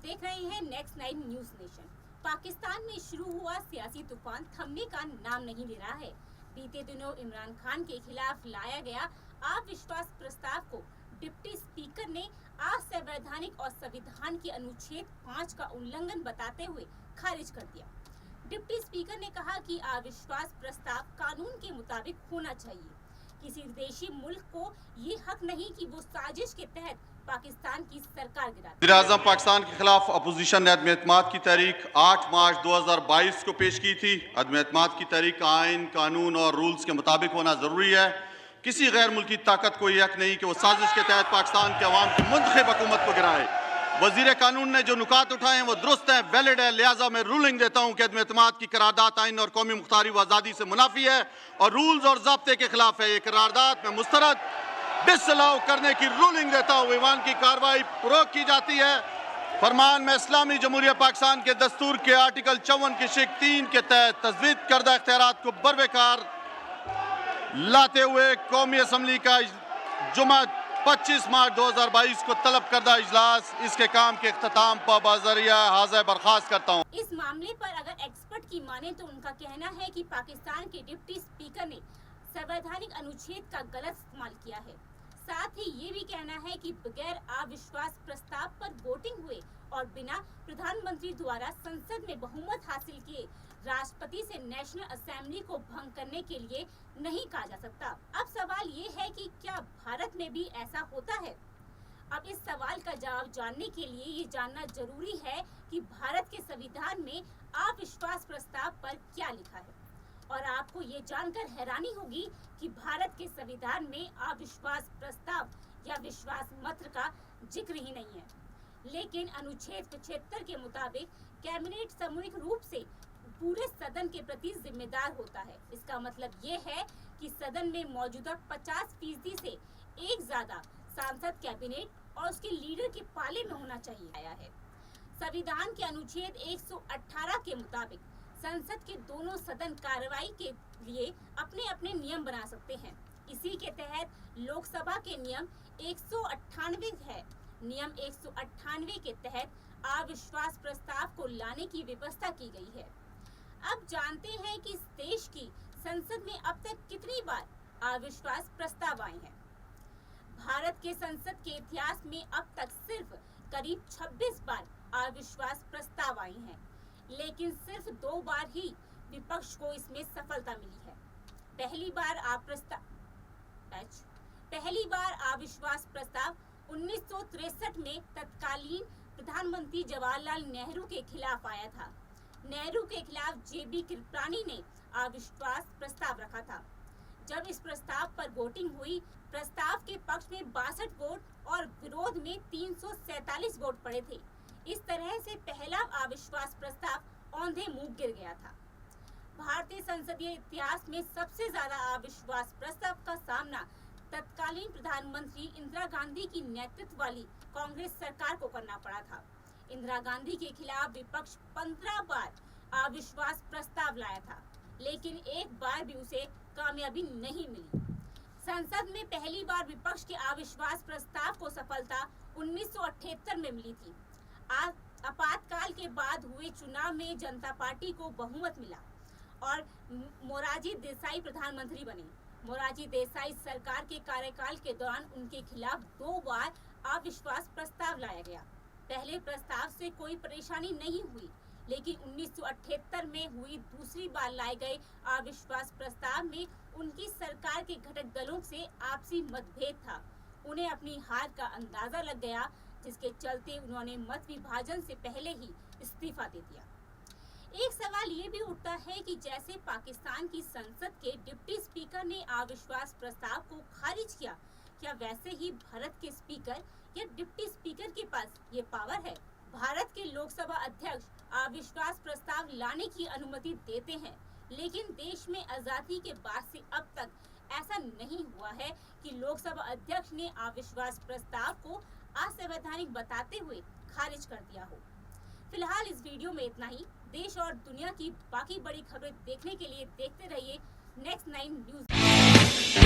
देख रहे हैं नेक्स्ट 9 न्यूज नेशन। पाकिस्तान में शुरू हुआ सियासी तूफान थमने का नाम नहीं ले रहा है। बीते दिनों इमरान खान के खिलाफ लाया गया अविश्वास प्रस्ताव को डिप्टी स्पीकर ने असंवैधानिक और संविधान के अनुच्छेद 5 का उल्लंघन बताते हुए खारिज कर दिया। डिप्टी स्पीकर ने कहा कि अविश्वास प्रस्ताव कानून के मुताबिक होना चाहिए। किसी विदेशी मुल्क को ये हक नहीं कि वो साजिश के तहत पाकिस्तान की सरकार गिरा दे। वज़ीर-ए-आज़म पाकिस्तान के खिलाफ अपोजिशन ने अदम एतमाद की तहरीक 8 मार्च 2022 को पेश की थी। अदम एतमाद की तहरीक आइन, कानून और रूल्स के मुताबिक होना जरूरी है। किसी गैर मुल्की ताकत को यह हक नहीं कि वो साजिश के तहत पाकिस्तान के अवाम की मुंतखब हुकूमत को गिराए। वजीर कानून ने जो नुकात उठाए हैं वो दुरुस्त है, वैलिड है। लिहाजा मैं रूलिंग देता हूँ कि अदम एतमाद की करारदाद आइन और कौमी मुख्तारी व आज़ादी से मुनाफी है और रूल्स और ज़ाब्ते के खिलाफ है। ये करारदाद में मुस्तरद डिसअलाउ करने की रूलिंग देता हूँ। ईवान की कार्रवाई रोक की जाती है। फरमान में इस्लामी जमहूरिया पाकिस्तान के दस्तूर के आर्टिकल 54 की शिक 3 के तहत तजवीज़ करदा इख्तियारात को बरबेकार लाते हुए कौमी असम्बली का जुमा 25 मार्च 2022 को तलब करदा इजलास इसके काम के इख्तिताम पर बाज़रिया हाज़िर बर्खास्त करता हूँ। इस मामले पर अगर एक्सपर्ट की माने तो उनका कहना है कि पाकिस्तान के डिप्टी स्पीकर ने संवैधानिक अनुच्छेद का गलत इस्तेमाल किया है। साथ ही ये भी कहना है कि बगैर अविश्वास प्रस्ताव पर वोटिंग हुए और बिना प्रधानमंत्री द्वारा संसद में बहुमत हासिल किए राष्ट्रपति से नेशनल असेंबली को भंग करने के लिए नहीं कहा जा सकता। अब सवाल ये है कि क्या भारत में भी ऐसा होता है? अब इस सवाल का जवाब जानने के लिए ये जानना जरूरी है कि भारत के संविधान में अविश्वास प्रस्ताव पर क्या लिखा है। और आपको ये जानकर हैरानी होगी कि भारत के संविधान में अविश्वास प्रस्ताव या विश्वास मत का जिक्र ही नहीं है। लेकिन अनुच्छेद 75 के मुताबिक कैबिनेट सामूहिक रूप से पूरे सदन के प्रति जिम्मेदार होता है। इसका मतलब ये है कि सदन में मौजूदा 50% से एक ज्यादा सांसद कैबिनेट और उसके लीडर के पाले में होना चाहिए आया है। संविधान के अनुच्छेद 118 के मुताबिक संसद के दोनों सदन कार्रवाई के लिए अपने अपने नियम बना सकते हैं। इसी के तहत लोकसभा के नियम 198 है। नियम 198 के तहत अविश्वास प्रस्ताव को लाने की व्यवस्था की गई है। अब जानते हैं कि इस देश की संसद में अब तक कितनी बार अविश्वास प्रस्ताव आए हैं। भारत के संसद के इतिहास में अब तक सिर्फ करीब 26 बार अविश्वास प्रस्ताव आए हैं, लेकिन सिर्फ 2 बार ही विपक्ष को इसमें सफलता मिली है। पहली बार अविश्वास प्रस्ताव 1963 में तत्कालीन प्रधानमंत्री जवाहरलाल नेहरू के खिलाफ आया था। नेहरू के खिलाफ जेबी कृपलानी ने अविश्वास प्रस्ताव रखा था। जब इस प्रस्ताव पर वोटिंग हुई, प्रस्ताव के पक्ष में 62 वोट और विरोध में 347 वोट पड़े थे। इस तरह से पहला अविश्वास प्रस्ताव औंधे मुंह गिर गया था। भारतीय संसदीय इतिहास में सबसे ज्यादा अविश्वास प्रस्ताव का सामना तत्कालीन प्रधानमंत्री इंदिरा गांधी की नेतृत्व वाली कांग्रेस सरकार को करना पड़ा था। इंदिरा गांधी के खिलाफ विपक्ष 15 बार अविश्वास प्रस्ताव लाया था, लेकिन एक बार भी उसे कामयाबी नहीं मिली। संसद में पहली बार विपक्ष के अविश्वास प्रस्ताव को सफलता 1978 में मिली थी। आपातकाल के बाद हुए चुनाव में जनता पार्टी को बहुमत मिला और मोरारजी देसाई प्रधानमंत्री बने। मोरारजी देसाई सरकार के कार्यकाल के दौरान उनके खिलाफ 2 बार अविश्वास प्रस्ताव लाया गया। पहले प्रस्ताव से कोई परेशानी नहीं हुई, लेकिन 1978 में हुई दूसरी बार लाए गए अविश्वास प्रस्ताव में उनकी सरकार के घटक दलों से आपसी मतभेद था। उन्हें अपनी हार का अंदाजा लग गया, जिसके चलते उन्होंने मत विभाजन से पहले ही इस्तीफा दे दिया। एक सवाल ये भी उठता है कि जैसे पाकिस्तान की संसद के डिप्टी स्पीकर ने अविश्वास प्रस्ताव को खारिज किया, क्या वैसे ही भारत के स्पीकर या डिप्टी स्पीकर के पास ये पावर है? भारत के लोकसभा अध्यक्ष अविश्वास प्रस्ताव लाने की अनुमति देते हैं, लेकिन देश में आजादी के बाद से अब तक ऐसा नहीं हुआ है कि लोकसभा अध्यक्ष ने अविश्वास प्रस्ताव को असंवैधानिक बताते हुए खारिज कर दिया हो। फिलहाल इस वीडियो में इतना ही। देश और दुनिया की बाकी बड़ी खबरें देखने के लिए देखते रहिए नेक्स्ट 9 न्यूज।